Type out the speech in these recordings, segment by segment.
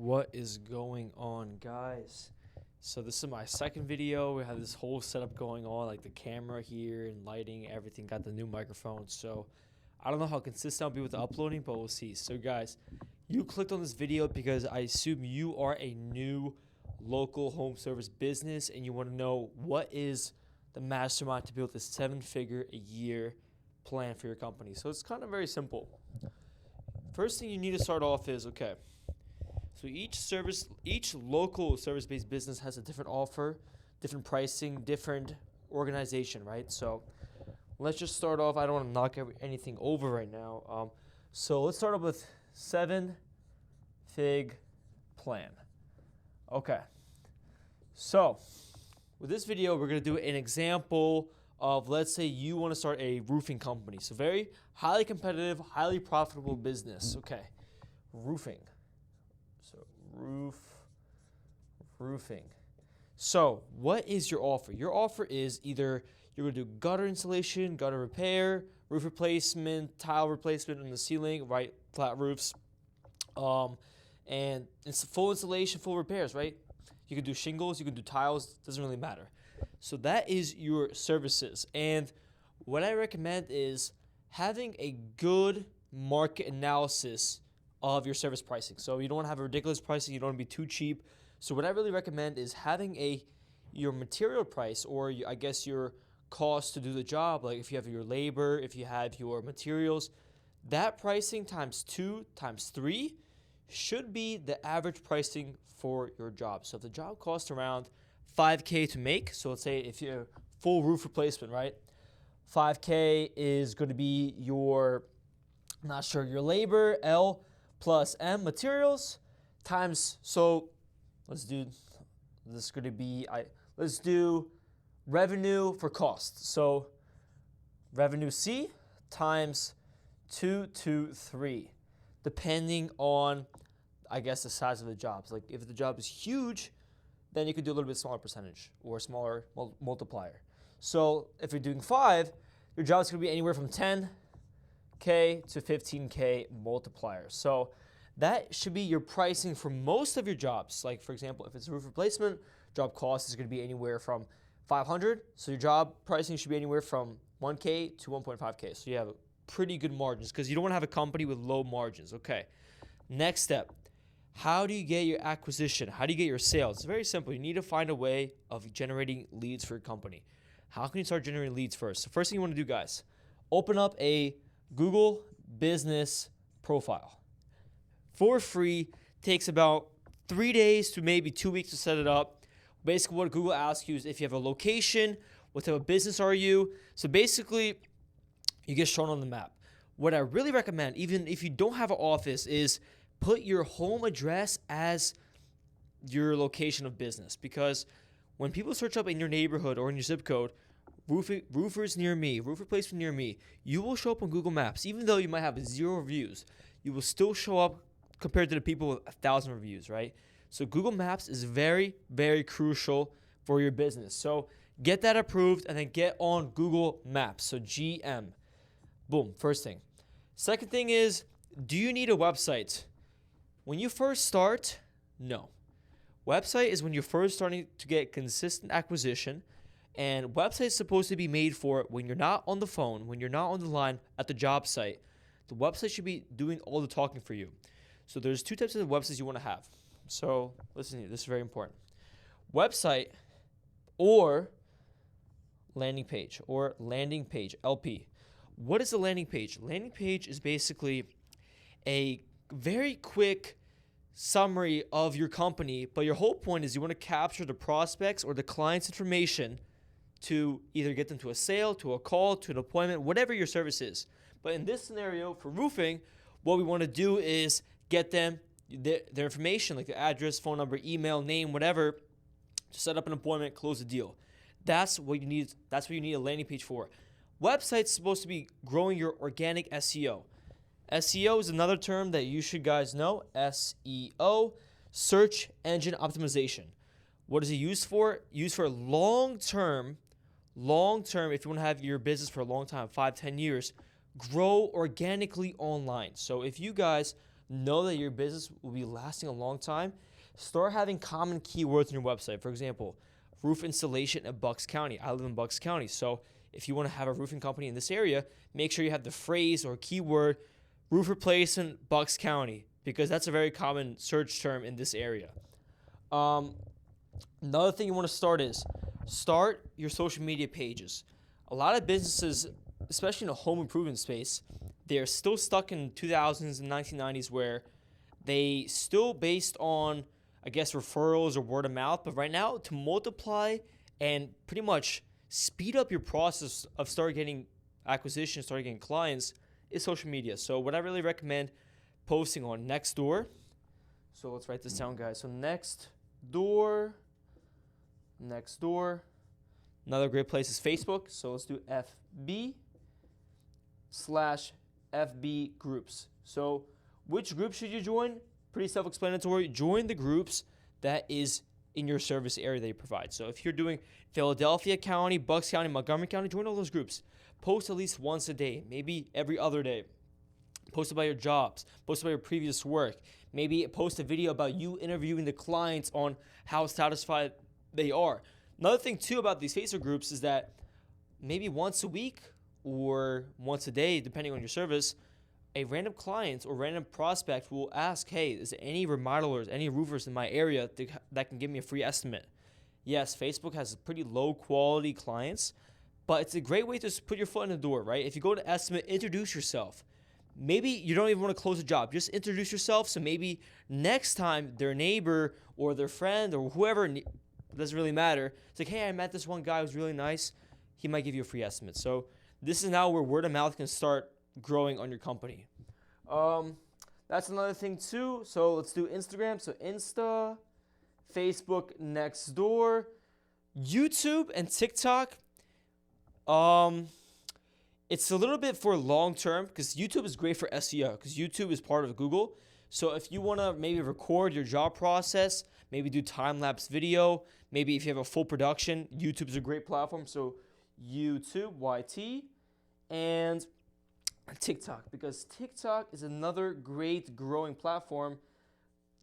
What is going on, guys? So this is my second video. We have this whole setup going on, like the camera here and lighting, everything. Got the new microphone. So I don't know how consistent I'll be with the uploading, but we'll see. So guys, you clicked on this video because I assume you are a new local home service business and you want to know what is the mastermind to build this 7-figure a year plan for your company. So it's kind of very simple. First thing you need to start off is, okay, so each local service-based business has a different offer, different pricing, different organization, right? So let's just start off. I don't want to knock anything over right now. So let's start off with 7-fig plan. Okay. So with this video, we're going to do an example of, let's say you want to start a roofing company. So very highly competitive, highly profitable business. Okay. Roofing. So roofing. So what is your offer? Your offer is either you're going to do gutter installation, gutter repair, roof replacement, tile replacement in the ceiling, right? Flat roofs. And it's full installation, full repairs, right? You can do shingles, you can do tiles, doesn't really matter. So that is your services. And what I recommend is having a good market analysis of your service pricing. So you don't want to have a ridiculous pricing, you don't want to be too cheap. So what I really recommend is having your material price, or I guess your cost to do the job, like if you have your labor, if you have your materials, that pricing times 2 times 3 should be the average pricing for your job. So if the job costs around $5K to make, so let's say if you're full roof replacement, right? $5K is going to be your labor, L plus M materials times, so let's do revenue for cost. So revenue C times 2 to 3, depending on, I guess, the size of the job. So like if the job is huge, then you could do a little bit smaller percentage or smaller multiplier. So if you're doing 5, your job is going to be anywhere from 10K to 15K multiplier. So that should be your pricing for most of your jobs. Like for example, if it's a roof replacement, job cost is going to be anywhere from 500. So your job pricing should be anywhere from 1K to 1.5K. So you have pretty good margins because you don't want to have a company with low margins. Okay. Next step. How do you get your acquisition? How do you get your sales? It's very simple. You need to find a way of generating leads for your company. How can you start generating leads first? So first thing you want to do, guys, open up a Google business profile. For free, takes about 3 days to maybe 2 weeks to set it up. Basically, what Google asks you is if you have a location, what type of business are you? So basically, you get shown on the map. What I really recommend, even if you don't have an office, is put your home address as your location of business, because when people search up in your neighborhood or in your zip code, roofers near me, roof replacement near me, you will show up on Google Maps. Even though you might have 0 reviews, you will still show up compared to the people with 1,000 reviews, right? So Google Maps is very, very crucial for your business. So get that approved and then get on Google Maps. So GM. Boom, first thing. Second thing is, do you need a website? When you first start, no. Website is when you're first starting to get consistent acquisition, and website is supposed to be made for when you're not on the phone, when you're not on the line at the job site. The website should be doing all the talking for you. So there's 2 types of websites you want to have. So listen here, this is very important. Website or landing page, LP. What is a landing page? Landing page is basically a very quick summary of your company, but your whole point is you want to capture the prospects or the client's information to either get them to a sale, to a call, to an appointment, whatever your service is. But in this scenario for roofing, what we want to do is get them their information, like their address, phone number, email, name, whatever, to set up an appointment, close the deal. That's what you need. That's what you need a landing page for. Website's supposed to be growing your organic SEO. SEO is another term that you should guys know. SEO, search engine optimization. What is it used for? Used for long term, if you want to have your business for a long time, 5-10 years, grow organically online. So if you guys know that your business will be lasting a long time, start having common keywords on your website. For example, roof installation in Bucks County. I live in Bucks County. So if you want to have a roofing company in this area, make sure you have the phrase or keyword roof replacement Bucks County, because that's a very common search term in this area. Another thing you want to start your social media pages. A lot of businesses, especially in the home improvement space, they're still stuck in 2000s and 1990s where they still based on, I guess, referrals or word of mouth. But right now, to multiply and pretty much speed up your process of start getting acquisitions, start getting clients, is social media. So what I really recommend posting on Nextdoor. So let's write this down, guys. So Nextdoor. Another great place is Facebook. So let's do FB/FB groups. So which group should you join? Pretty self-explanatory. Join the groups that is in your service area that you provide. So if you're doing Philadelphia County, Bucks County, Montgomery County, join all those groups. Post at least once a day, maybe every other day. Post about your jobs. Post about your previous work. Maybe post a video about you interviewing the clients on how satisfied they are. Another thing, too, about these Facebook groups is that maybe once a week or once a day, depending on your service, a random client or random prospect will ask, hey, is there any remodelers, any roofers in my area that can give me a free estimate? Yes, Facebook has pretty low quality clients, but it's a great way to just put your foot in the door, right? If you go to estimate, introduce yourself. Maybe you don't even want to close a job. Just introduce yourself, so maybe next time their neighbor or their friend or whoever, doesn't really matter, it's like, hey, I met this one guy who's really nice. He might give you a free estimate. So this is now where word of mouth can start growing on your company. That's another thing too. So let's do Instagram. So Insta, Facebook, Nextdoor, YouTube, and TikTok. It's a little bit for long term because YouTube is great for SEO because YouTube is part of Google. So if you want to maybe record your job process, maybe do time-lapse video, maybe if you have a full production, YouTube is a great platform. So YouTube, YT, and TikTok, because TikTok is another great growing platform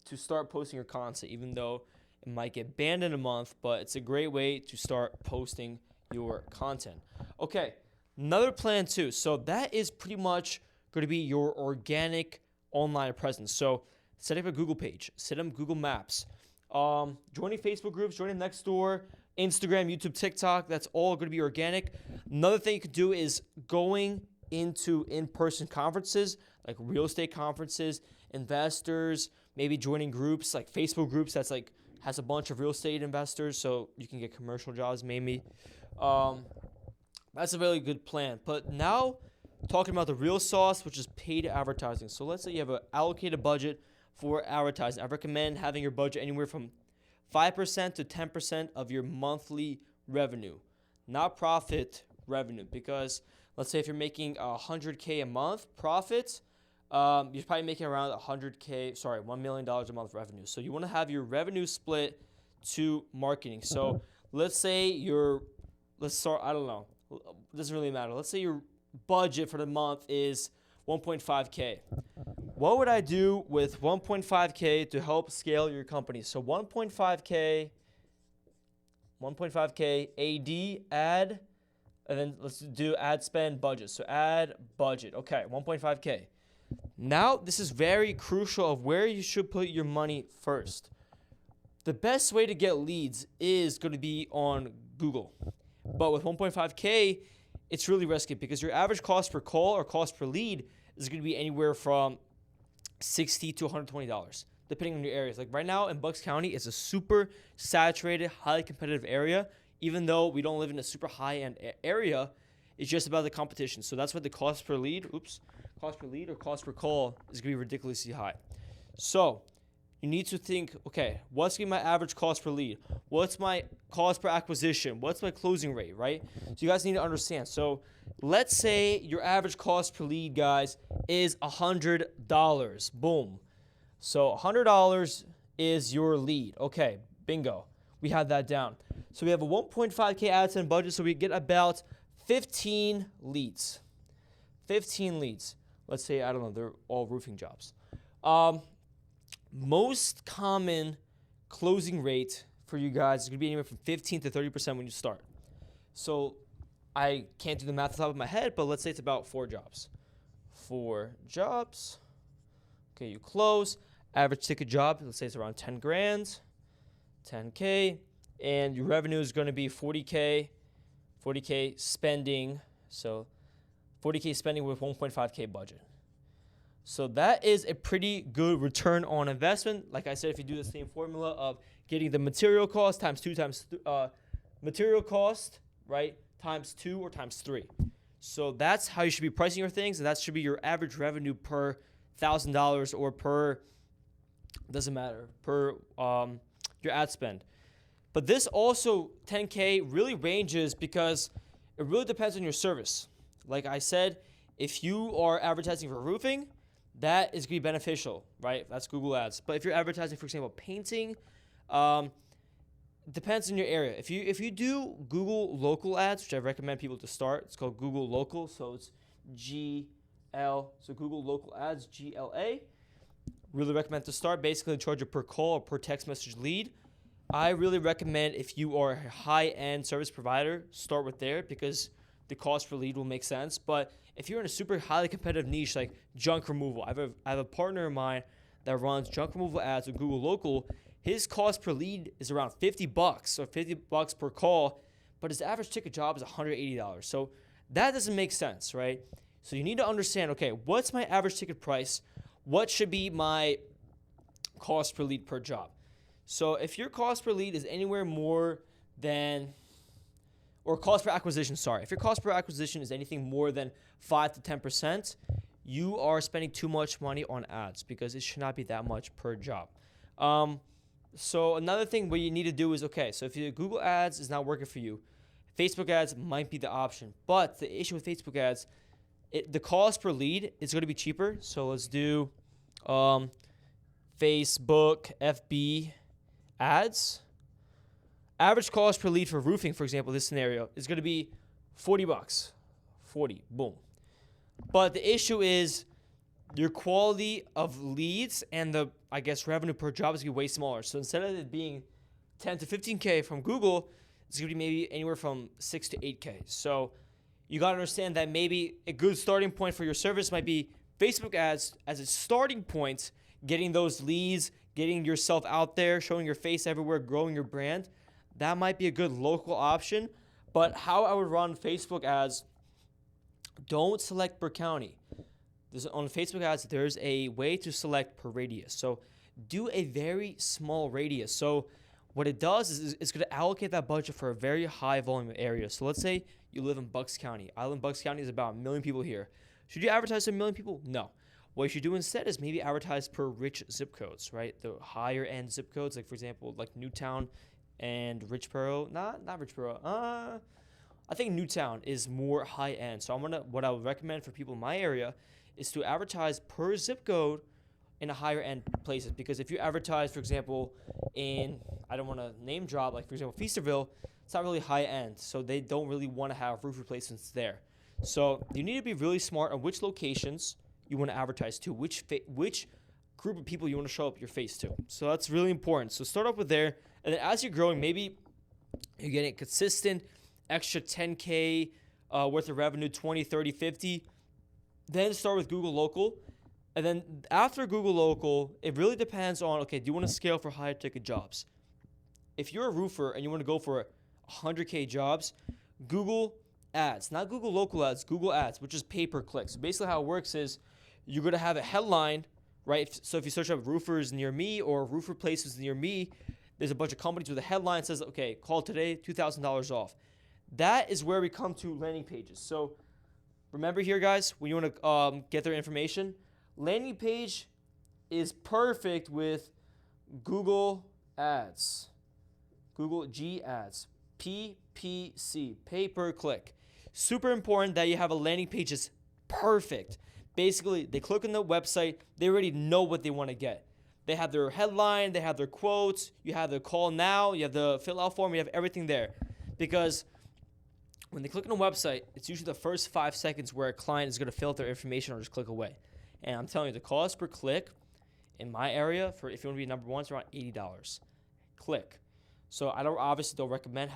to start posting your content, even though it might get banned in a month, but it's a great way to start posting your content. Okay, another plan too. So that is pretty much going to be your organic online presence. So set up a Google page, set up Google Maps, joining Facebook groups, joining Nextdoor, Instagram, YouTube, TikTok. That's all going to be organic. Another thing you could do is going into in-person conferences like real estate conferences, investors, maybe joining groups like Facebook groups that's like has a bunch of real estate investors, so you can get commercial jobs maybe. That's a really good plan. But now talking about the real sauce, which is paid advertising. So let's say you have an allocated budget for advertising. I recommend having your budget anywhere from 5% to 10% of your monthly revenue, not profit revenue, because let's say if you're making $100K a month profits, you're probably making around $1 million a month revenue. So you want to have your revenue split to marketing. So let's say I don't know, it doesn't really matter. Let's say your budget for the month is 1.5K. What would I do with 1.5K to help scale your company? So 1.5K ad, and then let's do ad spend budget. So ad budget. Okay, 1.5K. Now, this is very crucial of where you should put your money first. The best way to get leads is going to be on Google. But with 1.5K, it's really risky because your average cost per call or cost per lead is going to be anywhere from $60 to $120, depending on your areas. Like right now in Bucks County, it's a super saturated, highly competitive area. Even though we don't live in a super high-end area, it's just about the competition. So that's why the cost per lead or cost per call is going to be ridiculously high. So you need to think, okay, what's going to be my average cost per lead? What's my cost per acquisition? What's my closing rate, right? So you guys need to understand. So let's say your average cost per lead, guys, is $100. Boom. So $100 is your lead. Okay, bingo. We have that down. So we have a 1.5K ad spend budget, so we get about 15 leads. 15 leads. Let's say, I don't know, they're all roofing jobs. Most common closing rate for you guys is going to be anywhere from 15 to 30% when you start. So I can't do the math off the top of my head, but let's say it's about 4 jobs. 4 jobs. Okay, you close. Average ticket job, let's say it's around 10 grand, 10K, and your revenue is going to be 40K spending. So 40K spending with 1.5K budget. So that is a pretty good return on investment. Like I said, if you do the same formula of getting the material cost times 2 times material cost, right, times 2 or times 3. So that's how you should be pricing your things, and that should be your average revenue per $1,000 or per, doesn't matter, per your ad spend. But this also, 10K, really ranges because it really depends on your service. Like I said, if you are advertising for roofing, that is going to be beneficial, right? That's Google Ads. But if you're advertising, for example, painting, depends on your area. If you do Google local ads, which I recommend people to start, it's called Google Local, so it's GL, so Google Local Ads, GLA. Really recommend to start. Basically, charge you per call or per text message lead. I really recommend if you are a high-end service provider, start with there because the cost per lead will make sense. But if you're in a super highly competitive niche like junk removal, I have a partner of mine that runs junk removal ads with Google Local. His cost per lead is around $50 or $50 per call, but his average ticket job is $180. So that doesn't make sense, right? So you need to understand, okay, what's my average ticket price? What should be my cost per lead per job? So if your cost per lead is anywhere more than, or cost per acquisition, sorry. If your cost per acquisition is anything more than 5 to 10%, you are spending too much money on ads because it should not be that much per job. So another thing what you need to do is, okay, so if your Google ads is not working for you, Facebook ads might be the option. But the issue with Facebook ads, the cost per lead is going to be cheaper. So let's do Facebook, FB ads. Average cost per lead for roofing, for example, this scenario is going to be $40. 40, boom. But the issue is your quality of leads and the, I guess, revenue per job is going to be way smaller. So instead of it being 10 to 15K from Google, it's going to be maybe anywhere from 6 to 8K. So you got to understand that maybe a good starting point for your service might be Facebook ads as a starting point, getting those leads, getting yourself out there, showing your face everywhere, growing your brand. That might be a good local option. But how I would run Facebook ads, don't select per county. On Facebook ads, there's a way to select per radius. So do a very small radius. So what it does is it's going to allocate that budget for a very high volume area. So let's say you live in Bucks County. I live in Bucks County. There's about 1 million people here. Should you advertise to 1 million people? No. What you should do instead is maybe advertise per rich zip codes, right? The higher end zip codes, like for example, like Newtown and Richboro. Not Richboro. I think Newtown is more high end. So what I would recommend for people in my area is to advertise per zip code in a higher end places. Because if you advertise, for example, in, I don't want to name drop, like for example, Feasterville, it's not really high end. So they don't really want to have roof replacements there. So you need to be really smart on which locations you want to advertise to, which group of people you want to show up your face to. So that's really important. So start off with there. And then as you're growing, maybe you're getting consistent extra 10K worth of revenue, 20, 30, 50. Then start with Google Local. And then after Google Local, it really depends on, okay, do you want to scale for higher ticket jobs? If you're a roofer and you want to go for 100K jobs, Google Ads, not Google Local Ads, Google Ads, which is pay-per-click. So basically how it works is you're going to have a headline, right? So if you search up roofers near me or roofer places near me, there's a bunch of companies with a headline that says, okay, call today, $2,000 off. That is where we come to landing pages. So remember here, guys, when you want to get their information, landing page is perfect with Google Ads, Google G Ads, PPC, pay-per-click. Super important that you have a landing page that's perfect. Basically, they click on the website, they already know what they want to get. They have their headline, they have their quotes, you have the call now, you have the fill out form, you have everything there. Because when they click on a website, it's usually the first 5 seconds where a client is going to fill out their information or just click away. And I'm telling you, the cost per click in my area, for if you want to be number one, it's around $80. Click. So I don't recommend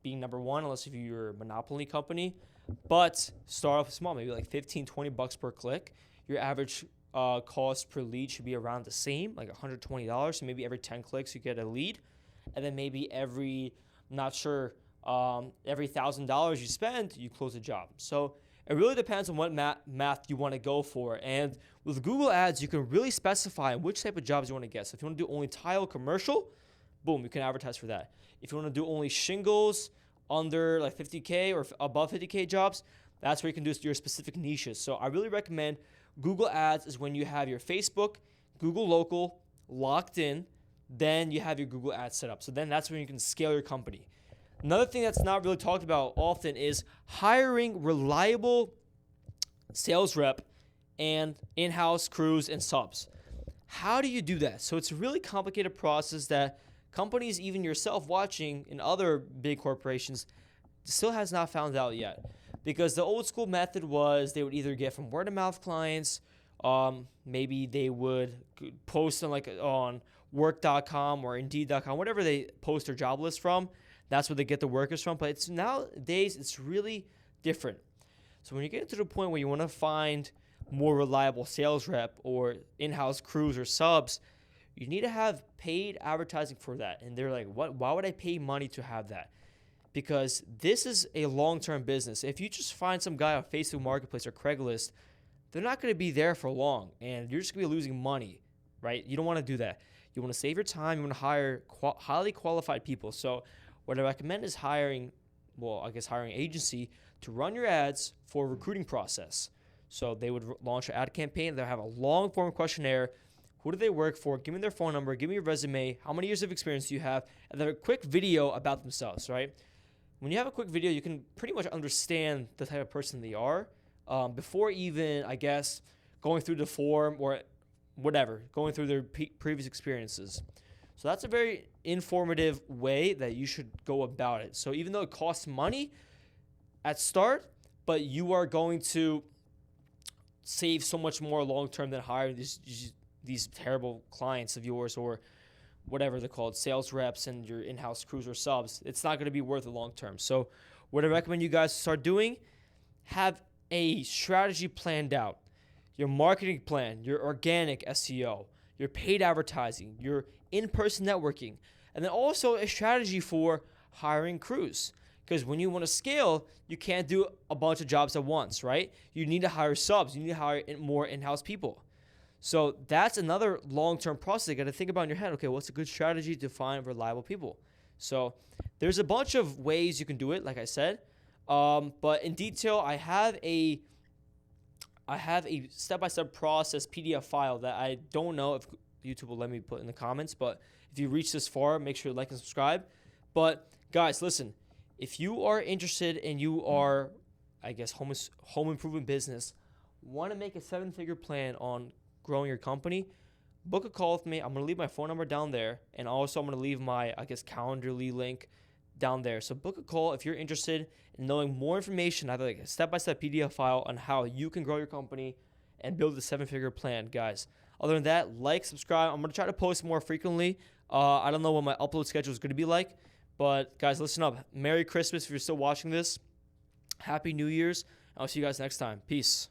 being number one unless if you're a monopoly company, but start off small, maybe like 15, 20 bucks per click. Your average cost per lead should be around the same, like $120. So maybe every 10 clicks you get a lead, and then maybe every $1,000 you spend, you close a job. So it really depends on what math you want to go for. And with Google Ads, you can really specify which type of jobs you want to get. So if you want to do only tile commercial, boom, you can advertise for that. If you want to do only shingles under like 50K or above 50K jobs, that's where you can do your specific niches. So I really recommend Google Ads is when you have your Facebook, Google Local locked in, then you have your Google Ads set up. So then that's when you can scale your company. Another thing that's not really talked about often is hiring reliable sales rep and in-house crews and subs. How do you do that? So it's a really complicated process that companies, even yourself watching in other big corporations, still has not found out yet. Because the old school method was they would either get from word of mouth clients, maybe they would post on work.com or indeed.com, whatever they post their job list from. That's where they get the workers from. But it's nowadays, it's really different. So when you get to the point where you want to find more reliable sales rep or in-house crews or subs, you need to have paid advertising for that. And they're like, why would I pay money to have that? Because this is a long-term business. If you just find some guy on Facebook Marketplace or Craigslist, they're not going to be there for long, and you're just going to be losing money, right? You don't want to do that. You want to save your time. You want to hire highly qualified people. So what I recommend is hiring an agency to run your ads for a recruiting process. So they would launch an ad campaign. They'll have a long-form questionnaire. Who do they work for? Give me their phone number. Give me your resume. How many years of experience do you have? And then a quick video about themselves, right? When you have a quick video, you can pretty much understand the type of person they are before even, going through the form or whatever, going through their previous experiences. So that's a very informative way that you should go about it. So even though it costs money at start, but you are going to save so much more long-term than hiring these terrible clients of yours or whatever they're called, sales reps and your in-house crews or subs. It's not going to be worth it long-term. So what I recommend you guys start doing, have a strategy planned out. Your marketing plan, your organic SEO, your paid advertising, your in-person networking, and then also a strategy for hiring crews. Because when you want to scale, you can't do a bunch of jobs at once, right? You need to hire subs. You need to hire more in-house people. So that's another long-term process you got to think about in your head. Okay, what's a good strategy to find reliable people? So there's a bunch of ways you can do it, like I said. But in detail, I have a step-by-step process PDF file that I don't know if YouTube will let me put in the comments. But if you reach this far, make sure to like and subscribe. But guys, listen, if you are interested and you are, home improvement business, want to make a 7-figure plan on growing your company, book a call with me. I'm going to leave my phone number down there. And also I'm going to leave my, Calendly link down there. So book a call if you're interested in knowing more information. I have a step-by-step PDF file on how you can grow your company and build a 7-figure plan, guys. Other than that, like, subscribe. I'm going to try to post more frequently. I don't know what my upload schedule is going to be like. But guys, listen up. Merry Christmas if you're still watching this. Happy New Year's. I'll see you guys next time. Peace.